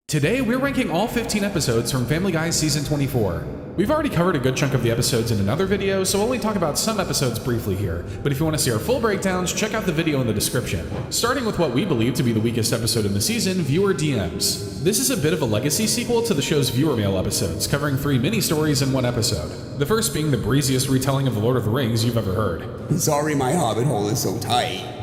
Today, we're ranking all 15 episodes from Family Guy Season 24. We've already covered a good chunk of the episodes in another video, so we'll only talk about some episodes briefly here. But if you want to see our full breakdowns, check out the video in the description. Starting with what we believe to be the weakest episode in the season, Viewer DMs. This is a bit of a legacy sequel to the show's viewer mail episodes, covering 3 mini-stories in one episode. The first being the breeziest retelling of The Lord of the Rings you've ever heard. Sorry my hobbit hole is so tight.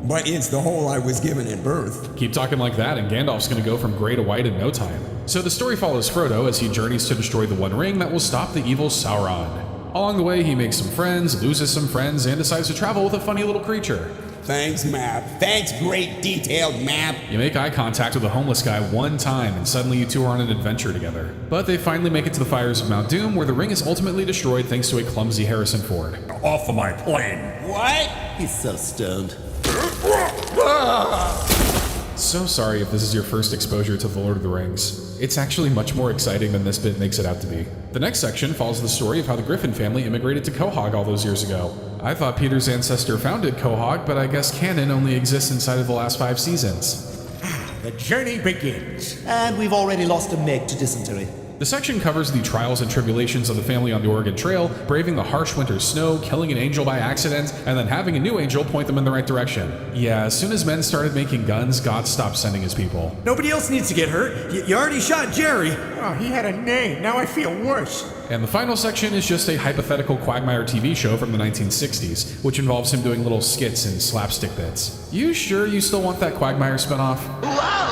But it's the hole I was given at birth. Keep talking like that and Gandalf's gonna go from grey to white in no time. So the story follows Frodo as he journeys to destroy the One Ring that will stop the evil Sauron. Along the way, he makes some friends, loses some friends, and decides to travel with a funny little creature. Thanks, map. Thanks, great detailed map. You make eye contact with a homeless guy one time and suddenly you two are on an adventure together. But they finally make it to the fires of Mount Doom, where the ring is ultimately destroyed thanks to a clumsy Harrison Ford. Off of my plane. What? He's so stoned. So sorry if this is your first exposure to The Lord of the Rings. It's actually much more exciting than this bit makes it out to be. The next section follows the story of how the Griffin family immigrated to Quahog all those years ago. I thought Peter's ancestor founded Quahog, but I guess canon only exists inside of the last 5 seasons. The journey begins. And we've already lost a Meg to dysentery. The section covers the trials and tribulations of the family on the Oregon Trail, braving the harsh winter snow, killing an angel by accident, and then having a new angel point them in the right direction. Yeah, as soon as men started making guns, God stopped sending his people. Nobody else needs to get hurt. You already shot Jerry. Oh, he had a name. Now I feel worse. And the final section is just a hypothetical Quagmire TV show from the 1960s, which involves him doing little skits and slapstick bits. You sure you still want that Quagmire spinoff? Whoa!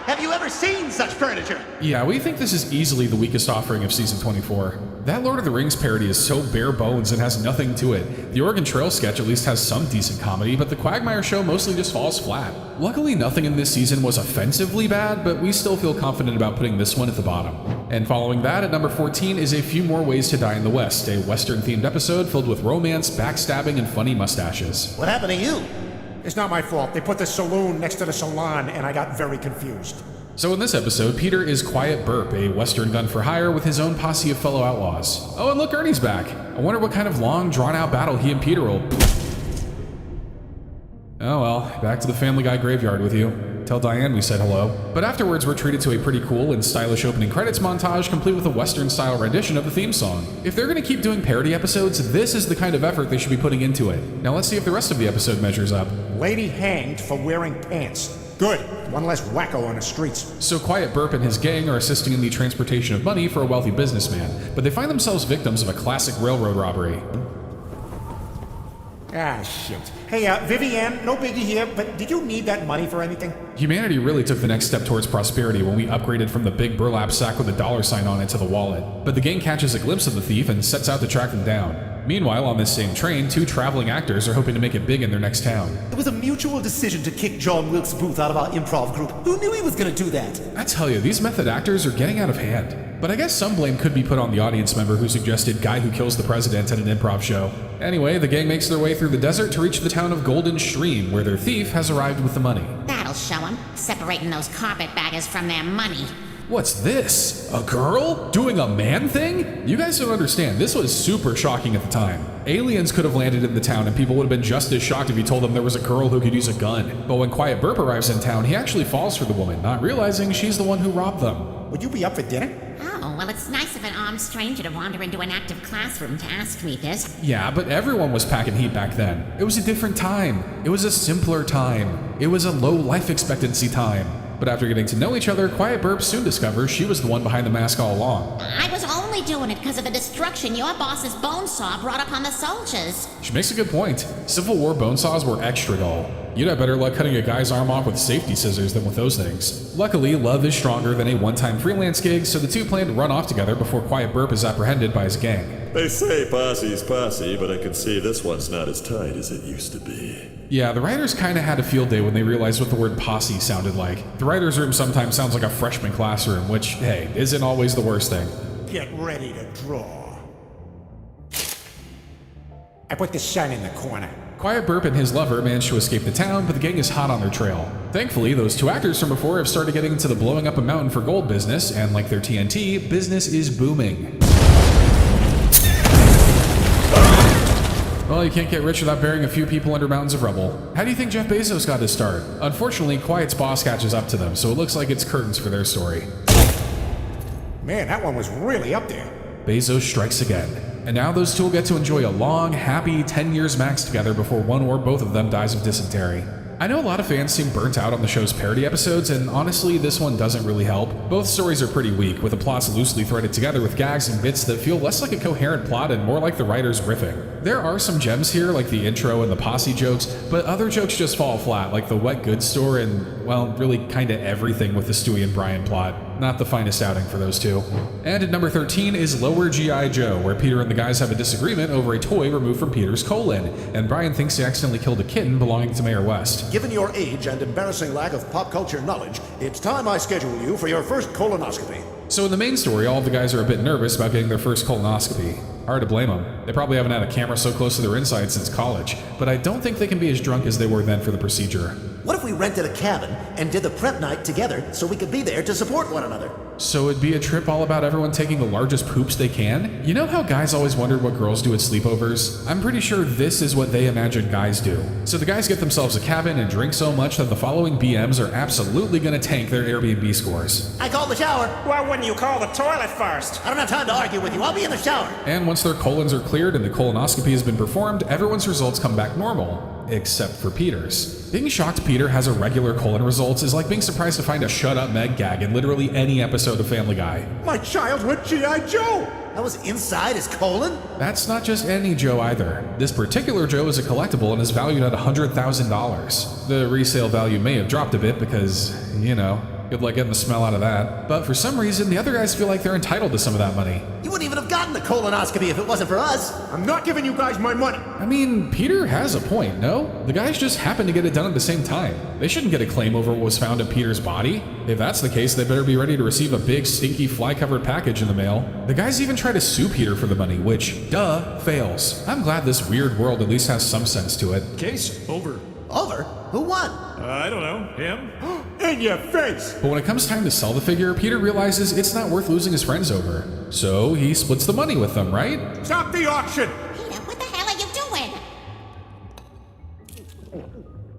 Have you ever seen such furniture? Yeah, we think this is easily the weakest offering of Season 24. That Lord of the Rings parody is so bare bones and has nothing to it. The Oregon Trail sketch at least has some decent comedy, but the Quagmire show mostly just falls flat. Luckily, nothing in this season was offensively bad, but we still feel confident about putting this one at the bottom. And following that, at number 14 is A Few More Ways to Die in the West, a Western-themed episode filled with romance, backstabbing, and funny mustaches. What happened to you? It's not my fault. They put the saloon next to the salon, and I got very confused. So in this episode, Peter is Quiet Burp, a Western gun for hire with his own posse of fellow outlaws. Oh, and look, Ernie's back. I wonder what kind of long, drawn-out battle he and Peter will... Oh well, back to the Family Guy graveyard with you. Tell Diane we said hello. But afterwards, we're treated to a pretty cool and stylish opening credits montage, complete with a Western-style rendition of the theme song. If they're gonna keep doing parody episodes, this is the kind of effort they should be putting into it. Now let's see if the rest of the episode measures up. Lady hanged for wearing pants. Good. One less wacko on the streets. So Quiet Burp and his gang are assisting in the transportation of money for a wealthy businessman, but they find themselves victims of a classic railroad robbery. Ah, shit. Hey, Vivienne, no biggie here, but did you need that money for anything? Humanity really took the next step towards prosperity when we upgraded from the big burlap sack with a dollar sign on it to the wallet. But the gang catches a glimpse of the thief and sets out to track them down. Meanwhile, on this same train, 2 traveling actors are hoping to make it big in their next town. It was a mutual decision to kick John Wilkes Booth out of our improv group. Who knew he was gonna do that? I tell you, these method actors are getting out of hand. But I guess some blame could be put on the audience member who suggested Guy Who Kills the President at an improv show. Anyway, the gang makes their way through the desert to reach the town of Golden Stream, where their thief has arrived with the money. That'll show them, separating those carpetbaggers from their money. What's this? A girl? Doing a man thing? You guys don't understand, this was super shocking at the time. Aliens could have landed in the town and people would have been just as shocked if you told them there was a girl who could use a gun. But when Quiet Burp arrives in town, he actually falls for the woman, not realizing she's the one who robbed them. Would you be up for dinner? Oh, well, it's nice of an armed stranger to wander into an active classroom to ask me this. Yeah, but everyone was packing heat back then. It was a different time. It was a simpler time. It was a low life expectancy time. But after getting to know each other, Quiet Burp soon discovers she was the one behind the mask all along. I was only doing it because of the destruction your boss's bone saw brought upon the soldiers. She makes a good point. Civil War bone saws were extra dull. You'd have better luck cutting a guy's arm off with safety scissors than with those things. Luckily, love is stronger than a one-time freelance gig, so the two plan to run off together before Quiet Burp is apprehended by his gang. They say posse's posse, but I can see this one's not as tight as it used to be. Yeah, the writers kinda had a field day when they realized what the word posse sounded like. The writer's room sometimes sounds like a freshman classroom, which, hey, isn't always the worst thing. Get ready to draw. I put the sun in the corner. Quiet Burp and his lover manage to escape the town, but the gang is hot on their trail. Thankfully, those 2 actors from before have started getting into the blowing up a mountain for gold business, and like their TNT, business is booming. Well, you can't get rich without burying a few people under mountains of rubble. How do you think Jeff Bezos got his start? Unfortunately, Quiet's boss catches up to them, so it looks like it's curtains for their story. Man, that one was really up there. Bezos strikes again. And now those two will get to enjoy a long, happy 10 years max together before one or both of them dies of dysentery. I know a lot of fans seem burnt out on the show's parody episodes, and honestly, this one doesn't really help. Both stories are pretty weak, with the plots loosely threaded together with gags and bits that feel less like a coherent plot and more like the writers riffing. There are some gems here, like the intro and the posse jokes, but other jokes just fall flat, like the wet goods store and, well, really kinda everything with the Stewie and Brian plot. Not the finest outing for those two. And at number 13 is Lower G.I. Joe, where Peter and the guys have a disagreement over a toy removed from Peter's colon, and Brian thinks he accidentally killed a kitten belonging to Mayor West. Given your age and embarrassing lack of pop culture knowledge, it's time I schedule you for your first colonoscopy. So in the main story, all of the guys are a bit nervous about getting their first colonoscopy. Hard to blame them. They probably haven't had a camera so close to their insides since college, but I don't think they can be as drunk as they were then for the procedure. What if we rented a cabin and did the prep night together so we could be there to support one another? So it'd be a trip all about everyone taking the largest poops they can? You know how guys always wondered what girls do at sleepovers? I'm pretty sure this is what they imagine guys do. So the guys get themselves a cabin and drink so much that the following BMs are absolutely gonna tank their Airbnb scores. I called the shower. Why wouldn't you call the toilet first? I don't have time to argue with you. I'll be in the shower. And once their colons are cleared and the colonoscopy has been performed, everyone's results come back normal. Except for Peter's. Being shocked Peter has irregular colon results is like being surprised to find a shut up Meg gag in literally any episode of Family Guy. My childhood G.I. Joe! That was inside his colon? That's not just any Joe either. This particular Joe is a collectible and is valued at $100,000. The resale value may have dropped a bit because, you know, good luck getting the smell out of that. But for some reason, the other guys feel like they're entitled to some of that money. You wouldn't even have gotten the colonoscopy if it wasn't for us. I'm not giving you guys my money. I mean, Peter has a point, no? The guys just happened to get it done at the same time. They shouldn't get a claim over what was found in Peter's body. If that's the case, they better be ready to receive a big, stinky, fly-covered package in the mail. The guys even try to sue Peter for the money, which, duh, fails. I'm glad this weird world at least has some sense to it. Case over. Over? Who won? I don't know. Him? In your face! But when it comes time to sell the figure, Peter realizes it's not worth losing his friends over. So he splits the money with them, right? Stop the auction! Peter, what the hell are you doing?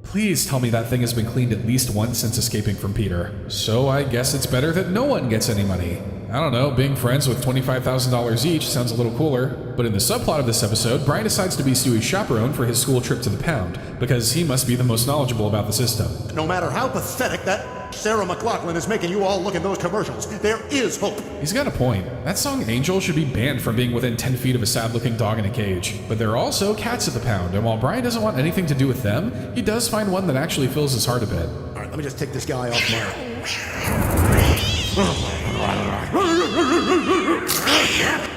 Please tell me that thing has been cleaned at least once since escaping from Peter. So I guess it's better that no one gets any money. I don't know, being friends with $25,000 each sounds a little cooler. But in the subplot of this episode, Brian decides to be Stewie's chaperone for his school trip to the pound, because he must be the most knowledgeable about the system. No matter how pathetic that Sarah McLachlan is making you all look in those commercials, there is hope. He's got a point. That song Angel should be banned from being within 10 feet of a sad-looking dog in a cage. But there are also cats at the pound, and while Brian doesn't want anything to do with them, he does find one that actually fills his heart a bit. All right, let me just take this guy off my...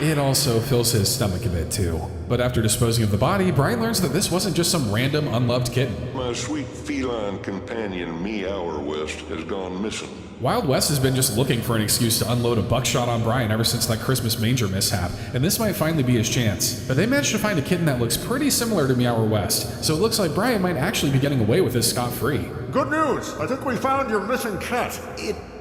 It also fills his stomach a bit too. But after disposing of the body, Brian learns that this wasn't just some random unloved kitten. My sweet feline companion, Meower West, has gone missing. Wild West has been just looking for an excuse to unload a buckshot on Brian ever since that Christmas manger mishap, and this might finally be his chance. But they managed to find a kitten that looks pretty similar to Meower West, so it looks like Brian might actually be getting away with this scot-free. Good news! I think we found your missing cat.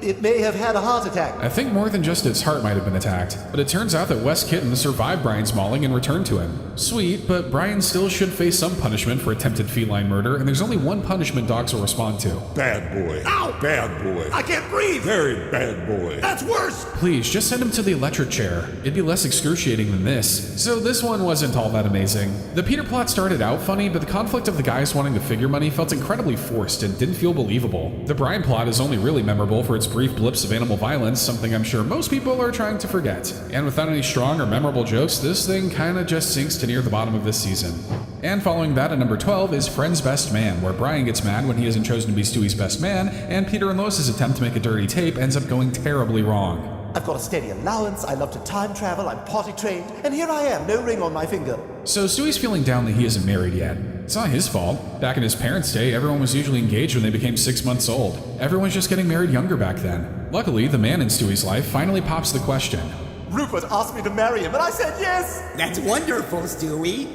It may have had a heart attack. I think more than just its heart might have been attacked, but it turns out that West Kitten survived Brian's mauling and returned to him. Sweet, but Brian still should face some punishment for attempted feline murder, and there's only one punishment dogs will respond to. Bad boy. Ow! Bad boy. I can't breathe! Very bad boy. That's worse! Please, just send him to the electric chair. It'd be less excruciating than this. So this one wasn't all that amazing. The Peter plot started out funny, but the conflict of the guys wanting the figure money felt incredibly forced and didn't feel believable. The Brian plot is only really memorable for its brief blips of animal violence, something I'm sure most people are trying to forget. And without any strong or memorable jokes, this thing kinda just sinks to near the bottom of this season. And following that at number 12 is Friend's Best Man, where Brian gets mad when he isn't chosen to be Stewie's best man, and Peter and Lois's attempt to make a dirty tape ends up going terribly wrong. I've got a steady allowance, I love to time travel, I'm potty trained, and here I am, no ring on my finger. So Stewie's feeling down that he isn't married yet. It's not his fault. Back in his parents' day, everyone was usually engaged when they became 6 months old. Everyone's just getting married younger back then. Luckily, the man in Stewie's life finally pops the question. Rupert asked me to marry him, and I said yes! That's wonderful, Stewie.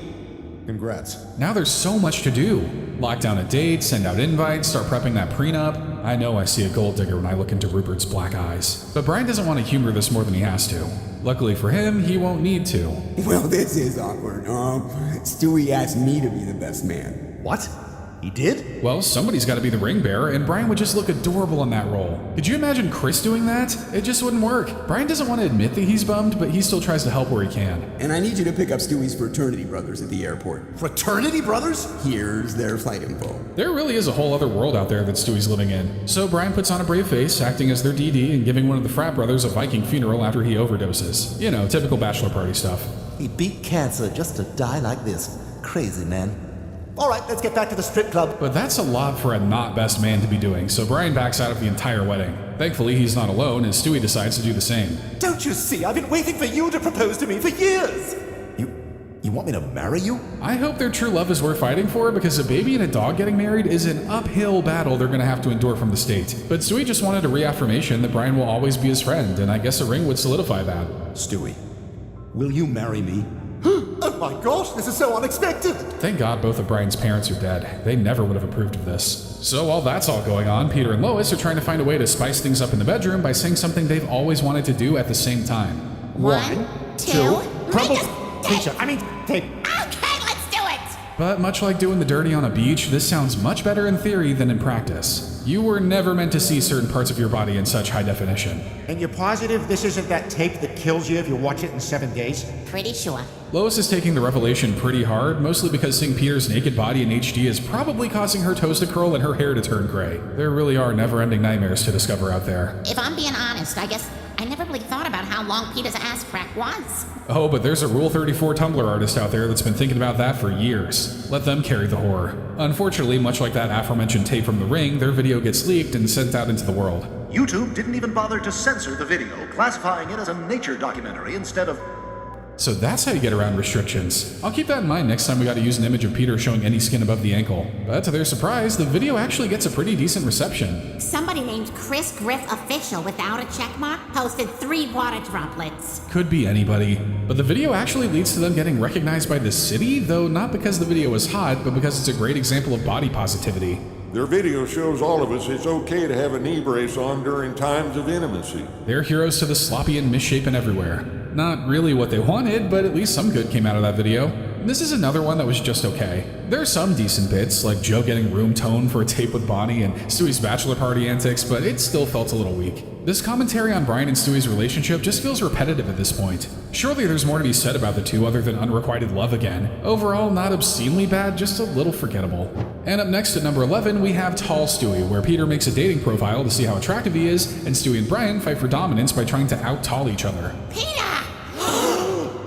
Congrats. Now there's so much to do. Lock down a date, send out invites, start prepping that prenup. I know I see a gold digger when I look into Rupert's black eyes. But Brian doesn't want to humor this more than he has to. Luckily for him, he won't need to. Well, this is awkward. Stewie asked me to be the best man. What? He did? Well, somebody's got to be the ring bearer, and Brian would just look adorable in that role. Could you imagine Chris doing that? It just wouldn't work. Brian doesn't want to admit that he's bummed, but he still tries to help where he can. And I need you to pick up Stewie's fraternity brothers at the airport. Fraternity brothers? Here's their flight info. There really is a whole other world out there that Stewie's living in. So Brian puts on a brave face, acting as their DD and giving one of the frat brothers a Viking funeral after he overdoses. You know, typical bachelor party stuff. He beat cancer just to die like this. Crazy, man. All right, let's get back to the strip club. But that's a lot for a not best man to be doing, so Brian backs out of the entire wedding. Thankfully, he's not alone, as Stewie decides to do the same. Don't you see? I've been waiting for you to propose to me for years. You want me to marry you? I hope their true love is worth fighting for, because a baby and a dog getting married is an uphill battle they're gonna have to endure from the state. But Stewie just wanted a reaffirmation that Brian will always be his friend, and I guess a ring would solidify that. Stewie, will you marry me? Oh my gosh, this is so unexpected! Thank God both of Brian's parents are dead. They never would have approved of this. So while that's all going on, Peter and Lois are trying to find a way to spice things up in the bedroom by saying something they've always wanted to do at the same time. 1, 2, Crumble. make a Teacher, I mean, tape. Okay, let's do it! But much like doing the dirty on a beach, this sounds much better in theory than in practice. You were never meant to see certain parts of your body in such high definition. And you're positive this isn't that tape that kills you if you watch it in 7 days? Pretty sure. Lois is taking the revelation pretty hard, mostly because seeing Peter's naked body in HD is probably causing her toes to curl and her hair to turn gray. There really are never-ending nightmares to discover out there. If I'm being honest, I guess I never really thought about how long Peter's ass crack was. Oh, but there's a Rule 34 Tumblr artist out there that's been thinking about that for years. Let them carry the horror. Unfortunately, much like that aforementioned tape from The Ring, their video gets leaked and sent out into the world. YouTube didn't even bother to censor the video, classifying it as a nature documentary instead of... So that's how you get around restrictions. I'll keep that in mind next time we gotta use an image of Peter showing any skin above the ankle. But to their surprise, the video actually gets a pretty decent reception. Somebody named Chris Griff Official without a checkmark posted 3 water droplets. Could be anybody. But the video actually leads to them getting recognized by the city, though not because the video is hot, but because it's a great example of body positivity. Their video shows all of us it's okay to have a knee brace on during times of intimacy. They're heroes to the sloppy and misshapen everywhere. Not really what they wanted, but at least some good came out of that video. This is another one that was just okay. There are some decent bits, like Joe getting room tone for a tape with Bonnie and Stewie's bachelor party antics, but it still felt a little weak. This commentary on Brian and Stewie's relationship just feels repetitive at this point. Surely there's more to be said about the two other than unrequited love again. Overall, not obscenely bad, just a little forgettable. And up next at number 11, we have Tall Stewie, where Peter makes a dating profile to see how attractive he is, and Stewie and Brian fight for dominance by trying to out-tall each other. Peter!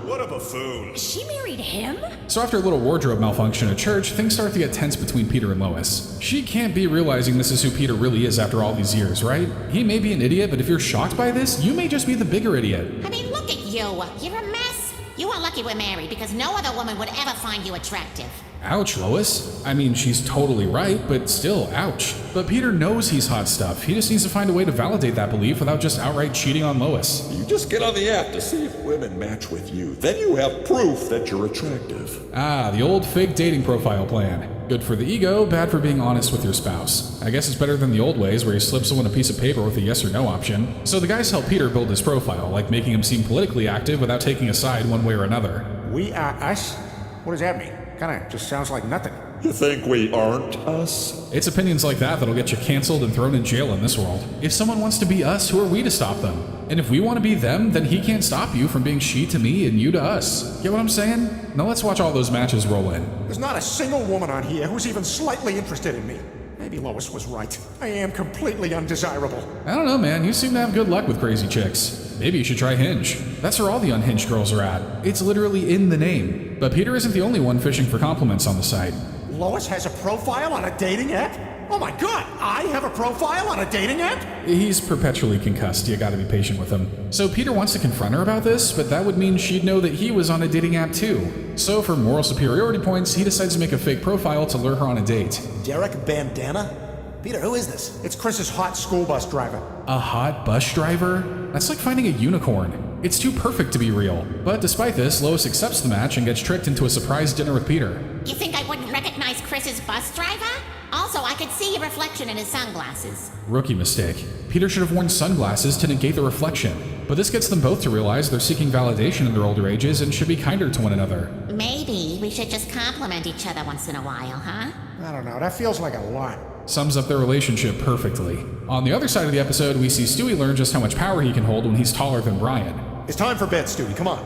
What a buffoon. She married him? So after a little wardrobe malfunction at church, things start to get tense between Peter and Lois. She can't be realizing this is who Peter really is after all these years, right? He may be an idiot, but if you're shocked by this, you may just be the bigger idiot. I mean, look at you. You're a mess. You are lucky we're married because no other woman would ever find you attractive. Ouch, Lois. I mean, she's totally right, but still, ouch. But Peter knows he's hot stuff. He just needs to find a way to validate that belief without just outright cheating on Lois. You just get on the app to see if women match with you. Then you have proof that you're attractive. Ah, the old fake dating profile plan. Good for the ego, bad for being honest with your spouse. I guess it's better than the old ways where you slip someone a piece of paper with a yes or no option. So the guys help Peter build his profile, like making him seem politically active without taking a side one way or another. We are us? What does that mean? Kinda just sounds like nothing. You think we aren't us? It's opinions like that that'll get you canceled and thrown in jail in this world. If someone wants to be us, who are we to stop them? And if we want to be them, then he can't stop you from being she to me and you to us. Get what I'm saying? Now let's watch all those matches roll in. There's not a single woman on here who's even slightly interested in me. Maybe Lois was right. I am completely undesirable. I don't know, man. You seem to have good luck with crazy chicks. Maybe you should try Hinge. That's where all the unhinged girls are at. It's literally in the name. But Peter isn't the only one fishing for compliments on the site. Lois has a profile on a dating app? Oh my god, I have a profile on a dating app? He's perpetually concussed. You gotta be patient with him. So Peter wants to confront her about this, but that would mean she'd know that he was on a dating app too. So for moral superiority points, he decides to make a fake profile to lure her on a date. Derek Bandana? Peter, who is this? It's Chris's hot school bus driver. A hot bus driver? That's like finding a unicorn. It's too perfect to be real. But despite this, Lois accepts the match and gets tricked into a surprise dinner with Peter. You think I wouldn't recognize Chris's bus driver? Also, I could see your reflection in his sunglasses. Rookie mistake. Peter should have worn sunglasses to negate the reflection. But this gets them both to realize they're seeking validation in their older ages and should be kinder to one another. Maybe we should just compliment each other once in a while, huh? I don't know, that feels like a lot. Sums up their relationship perfectly. On the other side of the episode, we see Stewie learn just how much power he can hold when he's taller than Brian. It's time for bed, Stewie. Come on.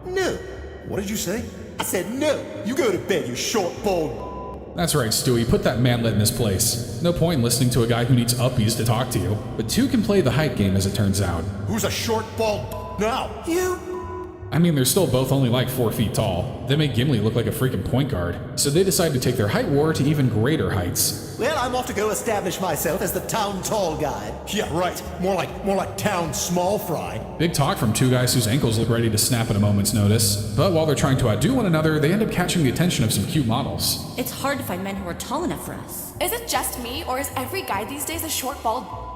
No. What did you say? I said no. You go to bed, you short, bald. That's right, Stewie, put that manlet in his place. No point in listening to a guy who needs uppies to talk to you. But two can play the height game as it turns out. Who's a short, bald now? You. I mean, they're still both only like 4 feet tall. They make Gimli look like a freaking point guard. So they decide to take their height war to even greater heights. Well, I'm off to go establish myself as the town tall guy. Yeah, right. More like town small fry. Big talk from two guys whose ankles look ready to snap at a moment's notice. But while they're trying to outdo one another, they end up catching the attention of some cute models. It's hard to find men who are tall enough for us. Is it just me, or is every guy these days a short, bald?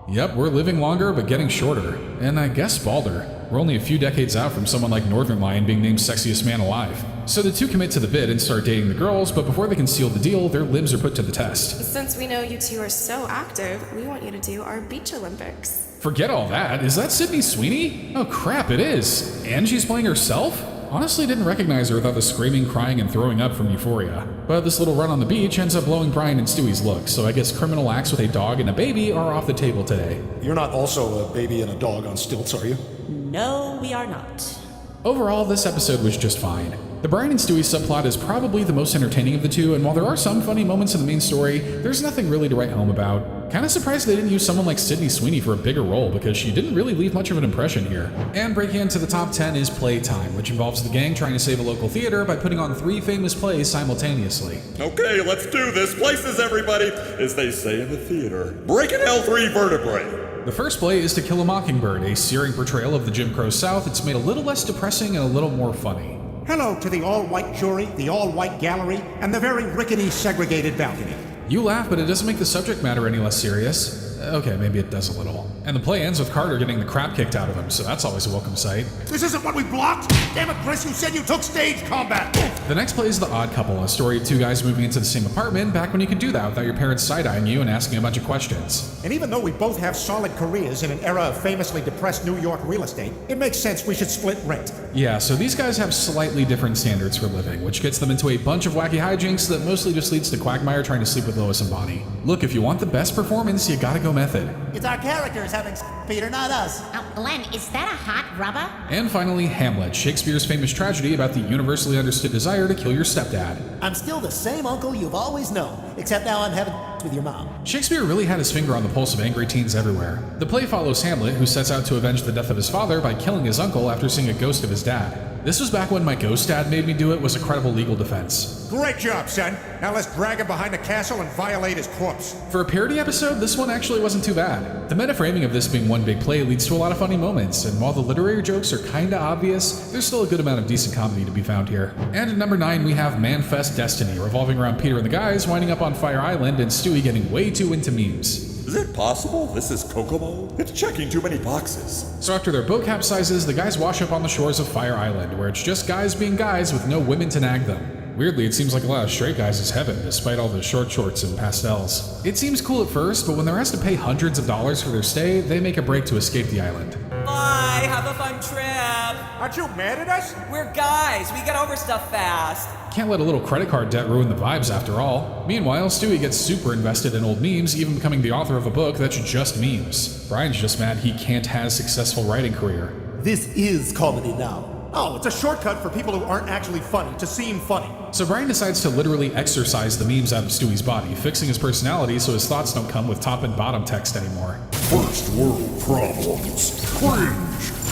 Yep, we're living longer but getting shorter. And I guess balder. We're only a few decades out from someone like Northern Lion being named sexiest man alive. So the two commit to the bid and start dating the girls, but before they can seal the deal, their limbs are put to the test. Since we know you two are so active, we want you to do our beach Olympics. Forget all that. Is that Sydney Sweeney? Oh crap, it is. And she's playing herself? Honestly didn't recognize her without the screaming, crying, and throwing up from Euphoria. But this little run on the beach ends up blowing Brian and Stewie's look, so I guess criminal acts with a dog and a baby are off the table today. You're not also a baby and a dog on stilts, are you? No, we are not. Overall, this episode was just fine. The Brian and Stewie subplot is probably the most entertaining of the two, and while there are some funny moments in the main story, there's nothing really to write home about. Kinda surprised they didn't use someone like Sydney Sweeney for a bigger role, because she didn't really leave much of an impression here. And breaking into the top 10 is Playtime, which involves the gang trying to save a local theater by putting on 3 famous plays simultaneously. Okay, let's do this. Places, everybody, as they say in the theater. Breaking L3 vertebrae. The first play is To Kill a Mockingbird, a searing portrayal of the Jim Crow South. It's made a little less depressing and a little more funny. Hello to the all-white jury, the all-white gallery, and the very rickety segregated balcony. You laugh, but it doesn't make the subject matter any less serious. Okay, maybe it does a little. And the play ends with Carter getting the crap kicked out of him, so that's always a welcome sight. This isn't what we blocked! Damn it, Chris, you said you took stage combat! The next play is The Odd Couple, a story of 2 guys moving into the same apartment back when you could do that without your parents side-eyeing you and asking a bunch of questions. And even though we both have solid careers in an era of famously depressed New York real estate, it makes sense we should split rent. Yeah, so these guys have slightly different standards for living, which gets them into a bunch of wacky hijinks that mostly just leads to Quagmire trying to sleep with Lois and Bonnie. Look, if you want the best performance, you gotta go method. It's our characters having Peter, not us. Oh, Glenn, is that a hot rubber? And finally, Hamlet, Shakespeare's famous tragedy about the universally understood desire to kill your stepdad. I'm still the same uncle you've always known, except now I'm having with your mom. Shakespeare really had his finger on the pulse of angry teens everywhere. The play follows Hamlet, who sets out to avenge the death of his father by killing his uncle after seeing a ghost of his dad. This was back when My Ghost Dad Made Me Do It was a credible legal defense. Great job, son. Now let's drag him behind the castle and violate his corpse. For a parody episode, this one actually wasn't too bad. The meta-framing of this being one big play leads to a lot of funny moments, and while the literary jokes are kinda obvious, there's still a good amount of decent comedy to be found here. And at number 9, we have Manifest Destiny, revolving around Peter and the guys winding up on Fire Island and Stewie getting way too into memes. Is it possible this is Kokomo? It's checking too many boxes. So after their boat capsizes, the guys wash up on the shores of Fire Island, where it's just guys being guys with no women to nag them. Weirdly, it seems like a lot of straight guys is heaven, despite all the short shorts and pastels. It seems cool at first, but when they're asked to pay hundreds of dollars for their stay, they make a break to escape the island. Bye, have a fun trip. Aren't you mad at us? We're guys, we get over stuff fast. Can't let a little credit card debt ruin the vibes after all. Meanwhile, Stewie gets super invested in old memes, even becoming the author of a book that's just memes. Brian's just mad he can't have a successful writing career. This is comedy now. Oh, it's a shortcut for people who aren't actually funny to seem funny. So Brian decides to literally exorcise the memes out of Stewie's body, fixing his personality so his thoughts don't come with top and bottom text anymore. First world problems. Cringe.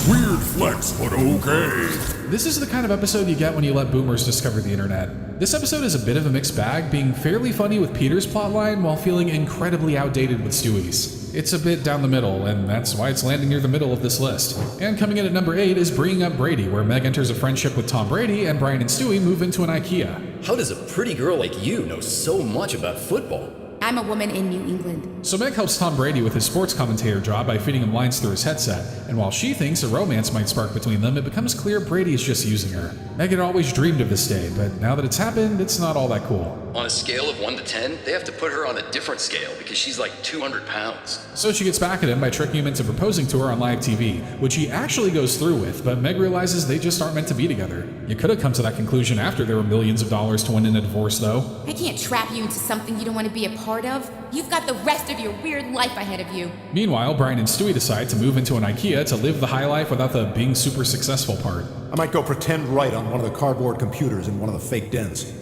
Weird flex, but okay. This is the kind of episode you get when you let boomers discover the internet. This episode is a bit of a mixed bag, being fairly funny with Peter's plotline while feeling incredibly outdated with Stewie's. It's a bit down the middle, and that's why it's landing near the middle of this list. And coming in at number 8 is Bringing Up Brady, where Meg enters a friendship with Tom Brady, and Brian and Stewie move into an IKEA. How does a pretty girl like you know so much about football? I'm a woman in New England. So Meg helps Tom Brady with his sports commentator job by feeding him lines through his headset, and while she thinks a romance might spark between them, it becomes clear Brady is just using her. Meg had always dreamed of this day, but now that it's happened, it's not all that cool. On a scale of 1 to 10, they have to put her on a different scale because she's like 200 pounds. So she gets back at him by tricking him into proposing to her on live TV, which he actually goes through with, but Meg realizes they just aren't meant to be together. You could have come to that conclusion after there were millions of dollars to win in a divorce, though. I can't trap you into something you don't want to be a part of. You've got the rest of your weird life ahead of you. Meanwhile, Brian and Stewie decide to move into an IKEA to live the high life without the being super successful part. I might go pretend right on one of the cardboard computers in one of the fake dens.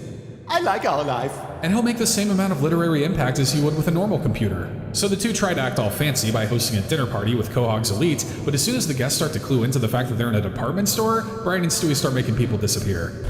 I like our life. And he'll make the same amount of literary impact as he would with a normal computer. So the two try to act all fancy by hosting a dinner party with Quahog's elite, but as soon as the guests start to clue into the fact that they're in a department store, Brian and Stewie start making people disappear.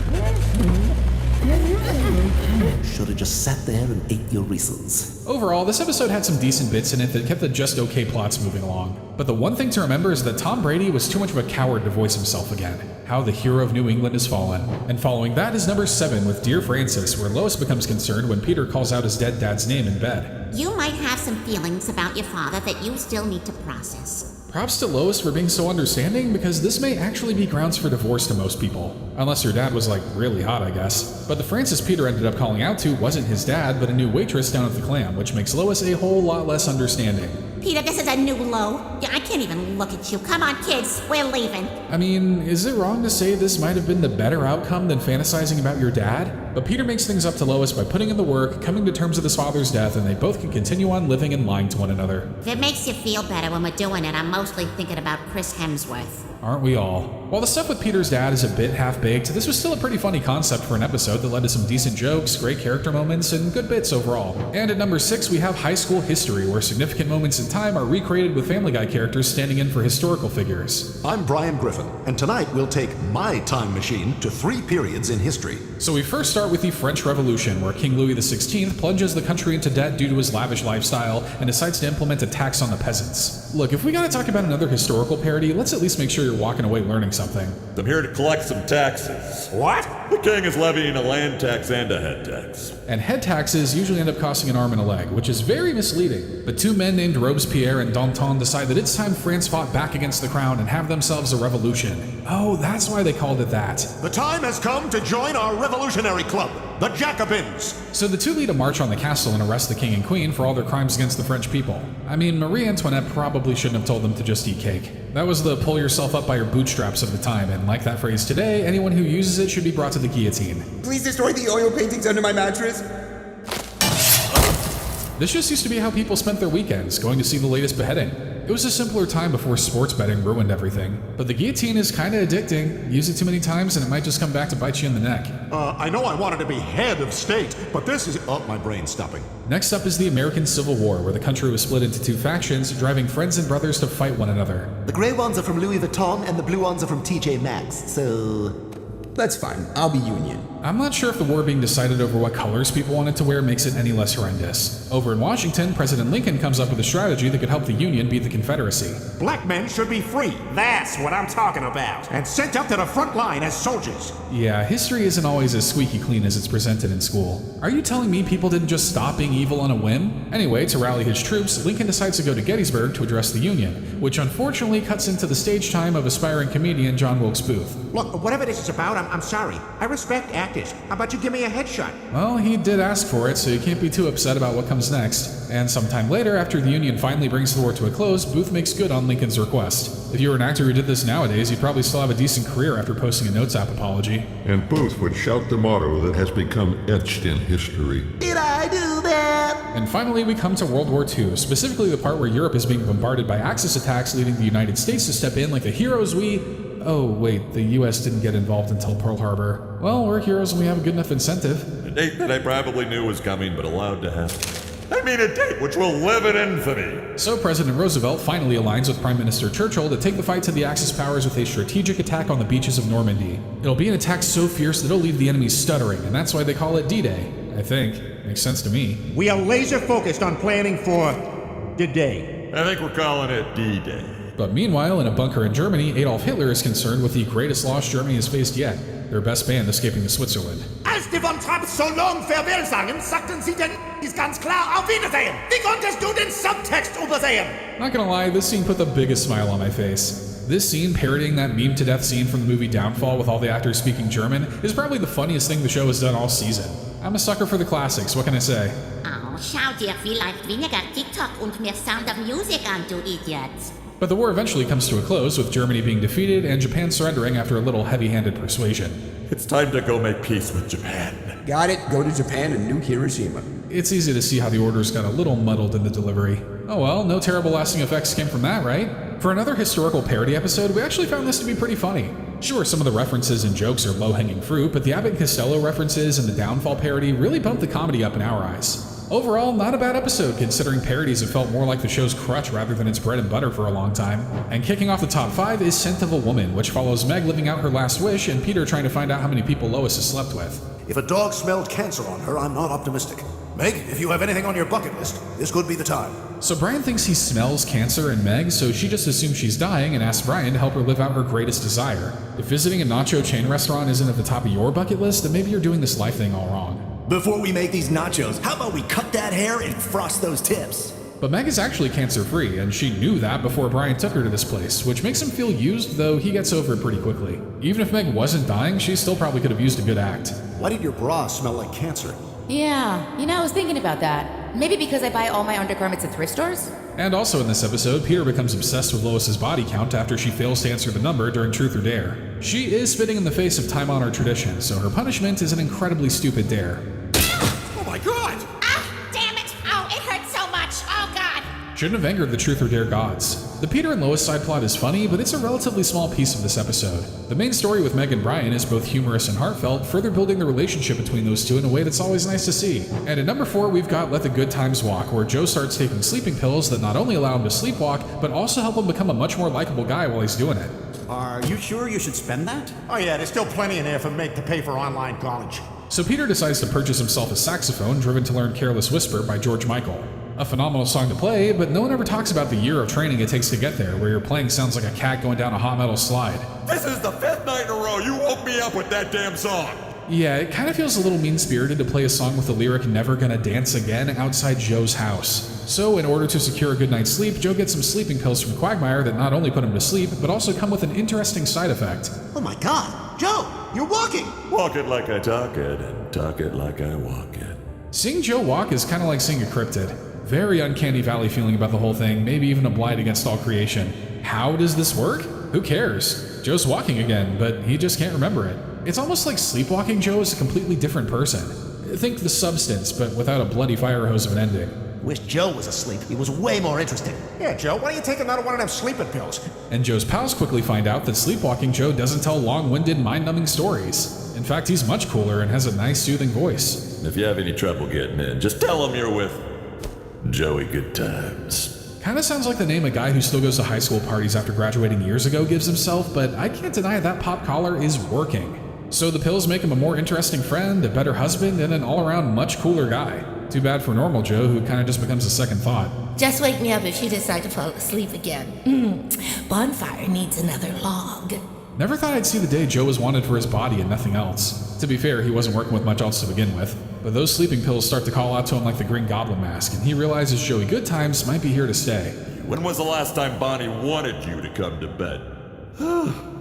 Should have just sat there and ate your Reese's. Overall, this episode had some decent bits in it that kept the just okay plots moving along. But the one thing to remember is that Tom Brady was too much of a coward to voice himself again. How the hero of New England has fallen. And following that is number 7 with Dear Francis, where Lois becomes concerned when Peter calls out his dead dad's name in bed. You might have some feelings about your father that you still need to process. Props to Lois for being so understanding, because this may actually be grounds for divorce to most people. Unless your dad was like really hot, I guess. But the Francis Peter ended up calling out to wasn't his dad, but a new waitress down at the Clam, which makes Lois a whole lot less understanding. Peter, this is a new low. Yeah, I can't even look at you. Come on, kids, we're leaving. I mean, is it wrong to say this might have been the better outcome than fantasizing about your dad? But Peter makes things up to Lois by putting in the work, coming to terms with his father's death, and they both can continue on living and lying to one another. If it makes you feel better when we're doing it, I'm mostly thinking about Chris Hemsworth. Aren't we all? While the stuff with Peter's dad is a bit half-baked, this was still a pretty funny concept for an episode that led to some decent jokes, great character moments, and good bits overall. And at number 6, we have High School History, where significant moments in time are recreated with Family Guy characters standing in for historical figures. I'm Brian Griffin, and tonight we'll take my time machine to 3 periods in history. So we first start with the French Revolution, where King Louis XVI plunges the country into debt due to his lavish lifestyle and decides to implement a tax on the peasants. Look, if we gotta talk about another historical parody, let's at least make sure you're walking away learning something. I'm here to collect some taxes. What? The king is levying a land tax and a head tax. And head taxes usually end up costing an arm and a leg, which is very misleading. But 2 men named Robespierre and Danton decide that it's time France fought back against the crown and have themselves a revolution. Oh, that's why they called it that. The time has come to join our revolutionary club, the Jacobins. So the two lead a march on the castle and arrest the king and queen for all their crimes against the French people. I mean, Marie Antoinette probably shouldn't have told them to just eat cake. That was the pull yourself up by your bootstraps of the time, and like that phrase today, anyone who uses it should be brought to the guillotine. Please destroy the oil paintings under my mattress. This just used to be how people spent their weekends, going to see the latest beheading. It was a simpler time before sports betting ruined everything. But the guillotine is kinda addicting. Use it too many times and it might just come back to bite you in the neck. I know I wanted to be head of state, but this is... Oh, my brain's stopping. Next up is the American Civil War, where the country was split into 2 factions, driving friends and brothers to fight one another. The gray ones are from Louis Vuitton and the blue ones are from TJ Maxx, so... That's fine. I'll be Union. I'm not sure if the war being decided over what colors people wanted to wear makes it any less horrendous. Over in Washington, President Lincoln comes up with a strategy that could help the Union beat the Confederacy. Black men should be free. That's what I'm talking about. And sent up to the front line as soldiers. Yeah, history isn't always as squeaky clean as it's presented in school. Are you telling me people didn't just stop being evil on a whim? Anyway, to rally his troops, Lincoln decides to go to Gettysburg to address the Union, which unfortunately cuts into the stage time of aspiring comedian John Wilkes Booth. Look, whatever this is about, I'm sorry. I respect actors. How about you give me a headshot? Well, he did ask for it, so you can't be too upset about what comes next. And sometime later, after the Union finally brings the war to a close, Booth makes good on Lincoln's request. If you were an actor who did this nowadays, you'd probably still have a decent career after posting a Notes app apology. And Booth would shout the motto that has become etched in history. Did I do that? And finally, we come to World War II, specifically the part where Europe is being bombarded by Axis attacks, leading the United States to step in like the heroes we... Oh, wait, the US didn't get involved until Pearl Harbor. Well, we're heroes and we have a good enough incentive. A date that I probably knew was coming, but allowed to happen. I mean a date which will live in infamy. So President Roosevelt finally aligns with Prime Minister Churchill to take the fight to the Axis powers with a strategic attack on the beaches of Normandy. It'll be an attack so fierce that it'll leave the enemy stuttering, and that's why they call it D-Day, I think. Makes sense to me. We are laser focused on planning for the day. I think we're calling it D-Day. But meanwhile, in a bunker in Germany, Adolf Hitler is concerned with the greatest loss Germany has faced yet, their best band escaping to Switzerland. Als die von Trapp so long farewell sagen, sagten sie denn ist ganz klar auf Wiedersehen. Wie konntest du den Subtext übersehen? Not gonna lie, this scene put the biggest smile on my face. This scene, parodying that meme-to-death scene from the movie Downfall with all the actors speaking German, is probably the funniest thing the show has done all season. I'm a sucker for the classics, what can I say? Oh, schau dir vielleicht weniger TikTok und mehr Sound of Music an, du Idiot. But the war eventually comes to a close, with Germany being defeated and Japan surrendering after a little heavy-handed persuasion. It's time to go make peace with Japan. Got it. Go to Japan and nuke Hiroshima. It's easy to see how the orders got a little muddled in the delivery. Oh well, no terrible lasting effects came from that, right? For another historical parody episode, we actually found this to be pretty funny. Sure, some of the references and jokes are low-hanging fruit, but the Abbott and Costello references and the Downfall parody really bumped the comedy up in our eyes. Overall, not a bad episode considering parodies have felt more like the show's crutch rather than its bread and butter for a long time. And kicking off the top 5 is Scent of a Woman, which follows Meg living out her last wish and Peter trying to find out how many people Lois has slept with. If a dog smelled cancer on her, I'm not optimistic. Meg, if you have anything on your bucket list, this could be the time. So Brian thinks he smells cancer in Meg, so she just assumes she's dying and asks Brian to help her live out her greatest desire. If visiting a nacho chain restaurant isn't at the top of your bucket list, then maybe you're doing this life thing all wrong. Before we make these nachos, how about we cut that hair and frost those tips? But Meg is actually cancer-free, and she knew that before Brian took her to this place, which makes him feel used, though he gets over it pretty quickly. Even if Meg wasn't dying, she still probably could have used a good act. Why did your bra smell like cancer? Yeah, I was thinking about that. Maybe because I buy all my undergarments at thrift stores? And also in this episode, Peter becomes obsessed with Lois's body count after she fails to answer the number during Truth or Dare. She is spitting in the face of time-honored tradition, so her punishment is an incredibly stupid dare. Oh my god! Ah, damn it! Oh, it hurts so much! Oh god! Shouldn't have angered the Truth or Dare gods. The Peter and Lois side plot is funny, but it's a relatively small piece of this episode. The main story with Meg and Brian is both humorous and heartfelt, further building the relationship between those two in a way that's always nice to see. And at number 4, we've got Let the Good Times Walk, where Joe starts taking sleeping pills that not only allow him to sleepwalk, but also help him become a much more likable guy while he's doing it. Are you sure you should spend that? Oh yeah, there's still plenty in there for Meg to pay for online college. So Peter decides to purchase himself a saxophone, driven to learn Careless Whisper by George Michael. A phenomenal song to play, but no one ever talks about the year of training it takes to get there, where your playing sounds like a cat going down a hot metal slide. This is the 5th night in a row you woke me up with that damn song. Yeah, it kind of feels a little mean-spirited to play a song with the lyric "Never Gonna Dance Again" outside Joe's house. So in order to secure a good night's sleep, Joe gets some sleeping pills from Quagmire that not only put him to sleep, but also come with an interesting side effect. Oh my god! Joe, you're walking! Walk it like I talk it, and talk it like I walk it. Seeing Joe walk is kind of like seeing a cryptid. Very uncanny valley feeling about the whole thing, maybe even a blight against all creation. How does this work? Who cares? Joe's walking again, but he just can't remember it. It's almost like sleepwalking Joe is a completely different person. Think The Substance, but without a bloody fire hose of an ending. Wish Joe was asleep. He was way more interesting. Yeah, Joe, why don't you take another one of them sleeping pills? And Joe's pals quickly find out that sleepwalking Joe doesn't tell long-winded, mind-numbing stories. In fact, he's much cooler and has a nice, soothing voice. If you have any trouble getting in, just tell him you're with Joey Good Times. Kinda sounds like the name a guy who still goes to high school parties after graduating years ago gives himself, but I can't deny that pop collar is working. So the pills make him a more interesting friend, a better husband, and an all-around much cooler guy. Too bad for normal Joe, who kinda just becomes a second thought. Just wake me up if you decide to fall asleep again. Bonfire needs another log. Never thought I'd see the day Joe was wanted for his body and nothing else. To be fair, he wasn't working with much else to begin with, but those sleeping pills start to call out to him like the Green Goblin mask, and he realizes Joey Good Times might be here to stay. When was the last time Bonnie wanted you to come to bed?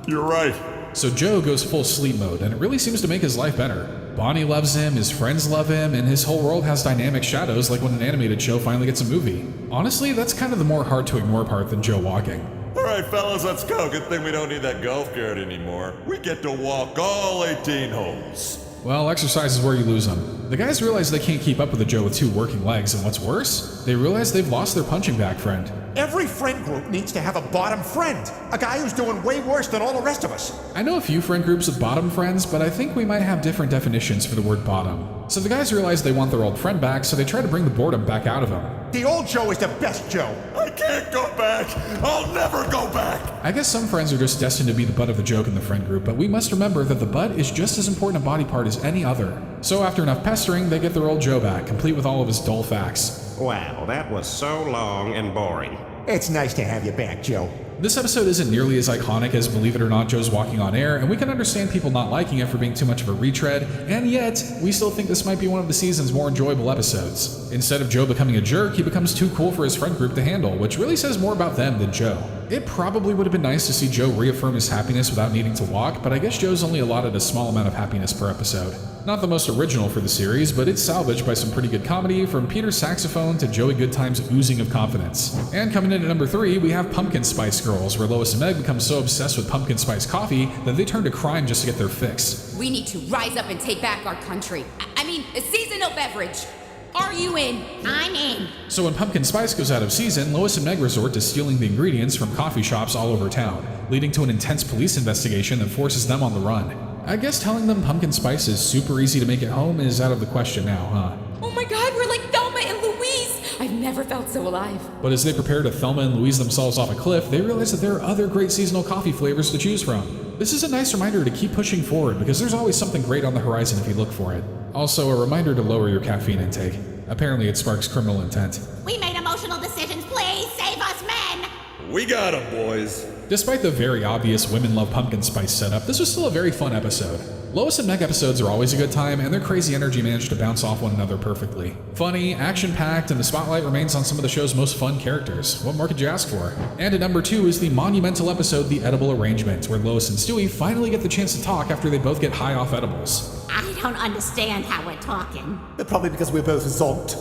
You're right. So Joe goes full sleep mode, and it really seems to make his life better. Bonnie loves him, his friends love him, and his whole world has dynamic shadows like when an animated show finally gets a movie. Honestly, that's kind of the more hard to ignore part than Joe walking. Alright fellas, let's go. Good thing we don't need that golf cart anymore. We get to walk all 18 holes. Well, exercise is where you lose them. The guys realize they can't keep up with a Joe with 2 working legs, and what's worse, they realize they've lost their punching bag friend. Every friend group needs to have a bottom friend. A guy who's doing way worse than all the rest of us. I know a few friend groups with bottom friends, but I think we might have different definitions for the word bottom. So the guys realize they want their old friend back, so they try to bring the boredom back out of him. The old Joe is the best Joe. I can't go back. I'll never go back. I guess some friends are just destined to be the butt of the joke in the friend group, but we must remember that the butt is just as important a body part as any other. So after enough pestering, they get their old Joe back, complete with all of his dull facts. Wow, that was so long and boring. It's nice to have you back, Joe. This episode isn't nearly as iconic as Believe It or Not, Joe's Walking on Air, and we can understand people not liking it for being too much of a retread, and yet, we still think this might be one of the season's more enjoyable episodes. Instead of Joe becoming a jerk, he becomes too cool for his friend group to handle, which really says more about them than Joe. It probably would have been nice to see Joe reaffirm his happiness without needing to walk, but I guess Joe's only allotted a small amount of happiness per episode. Not the most original for the series, but it's salvaged by some pretty good comedy, from Peter's saxophone to Joey Goodtime's oozing of confidence. And coming in at number 3, we have Pumpkin Spice Girls, where Lois and Meg become so obsessed with pumpkin spice coffee that they turn to crime just to get their fix. We need to rise up and take back our country. I mean, a seasonal beverage. Are you in? I'm in. So when pumpkin spice goes out of season, Lois and Meg resort to stealing the ingredients from coffee shops all over town, leading to an intense police investigation that forces them on the run. I guess telling them pumpkin spice is super easy to make at home is out of the question now, huh? Oh my god, we're like Thelma and Louise! I've never felt so alive. But as they prepare to Thelma and Louise themselves off a cliff, they realize that there are other great seasonal coffee flavors to choose from. This is a nice reminder to keep pushing forward, because there's always something great on the horizon if you look for it. Also, a reminder to lower your caffeine intake. Apparently it sparks criminal intent. We made emotional decisions. Please save us, men! We got 'em, boys. Despite the very obvious women love pumpkin spice setup, this was still a very fun episode. Lois and Meg episodes are always a good time, and their crazy energy managed to bounce off one another perfectly. Funny, action-packed, and the spotlight remains on some of the show's most fun characters. What more could you ask for? And at number 2 is the monumental episode, The Edible Arrangement, where Lois and Stewie finally get the chance to talk after they both get high off edibles. I don't understand how we're talking. Probably because we're both zonked.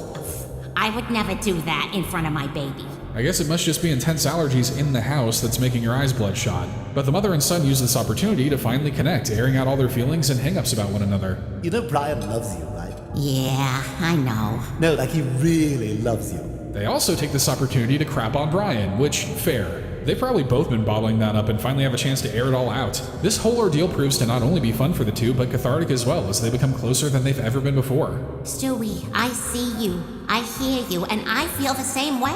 I would never do that in front of my baby. I guess it must just be intense allergies in the house that's making your eyes bloodshot. But the mother and son use this opportunity to finally connect, airing out all their feelings and hang-ups about one another. You know Brian loves you, right? Yeah, I know. No, like he really loves you. They also take this opportunity to crap on Brian, which, fair. They've probably both been bottling that up and finally have a chance to air it all out. This whole ordeal proves to not only be fun for the two, but cathartic as well, as they become closer than they've ever been before. Stewie, I see you, I hear you, and I feel the same way.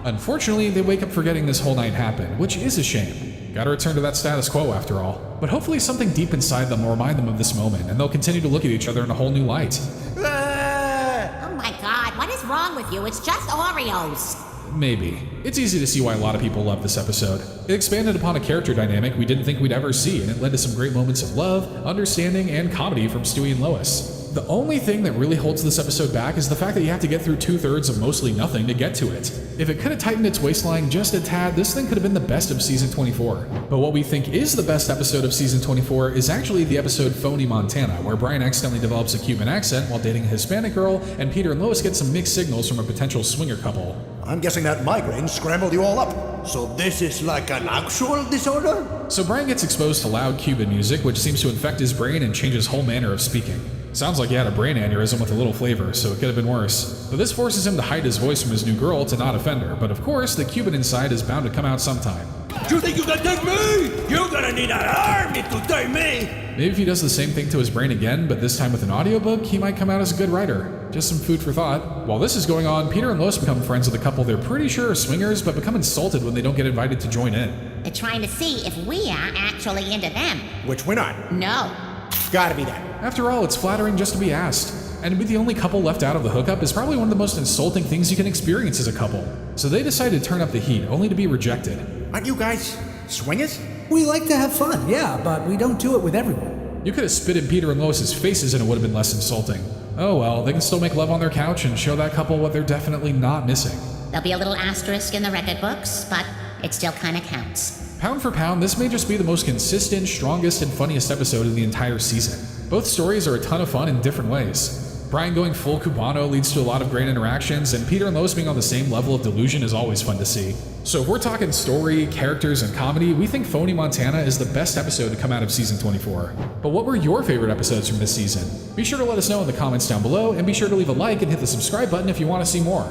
Unfortunately, they wake up forgetting this whole night happened, which is a shame. Gotta return to that status quo after all. But hopefully something deep inside them will remind them of this moment, and they'll continue to look at each other in a whole new light. Oh my god, what is wrong with you? It's just Oreos. Maybe. It's easy to see why a lot of people love this episode. It expanded upon a character dynamic we didn't think we'd ever see, and it led to some great moments of love, understanding, and comedy from Stewie and Lois. The only thing that really holds this episode back is the fact that you have to get through 2/3 of mostly nothing to get to it. If it could have tightened its waistline just a tad, this thing could have been the best of Season 24. But what we think is the best episode of Season 24 is actually the episode Phony Montana, where Brian accidentally develops a Cuban accent while dating a Hispanic girl, and Peter and Lois get some mixed signals from a potential swinger couple. I'm guessing that migraine scrambled you all up. So this is like an actual disorder? So Brian gets exposed to loud Cuban music, which seems to infect his brain and change his whole manner of speaking. Sounds like he had a brain aneurysm with a little flavor, so it could have been worse. But this forces him to hide his voice from his new girl to not offend her, but of course, the Cuban inside is bound to come out sometime. You think you can take me? You're gonna need an army to take me! Maybe if he does the same thing to his brain again, but this time with an audiobook, he might come out as a good writer. Just some food for thought. While this is going on, Peter and Lois become friends with a couple they're pretty sure are swingers, but become insulted when they don't get invited to join in. They're trying to see if we are actually into them. Which we're not. No. Gotta be that. After all, it's flattering just to be asked. And to be the only couple left out of the hookup is probably one of the most insulting things you can experience as a couple. So they decide to turn up the heat, only to be rejected. Aren't you guys swingers? We like to have fun, yeah, but we don't do it with everyone. You could have spit in Peter and Lois's faces and it would have been less insulting. Oh well, they can still make love on their couch and show that couple what they're definitely not missing. There'll be a little asterisk in the record books, but it still kinda counts. Pound for pound, this may just be the most consistent, strongest, and funniest episode of the entire season. Both stories are a ton of fun in different ways. Brian going full Cubano leads to a lot of great interactions, and Peter and Lois being on the same level of delusion is always fun to see. So if we're talking story, characters, and comedy, we think Phony Montana is the best episode to come out of Season 24. But what were your favorite episodes from this season? Be sure to let us know in the comments down below, and be sure to leave a like and hit the subscribe button if you want to see more.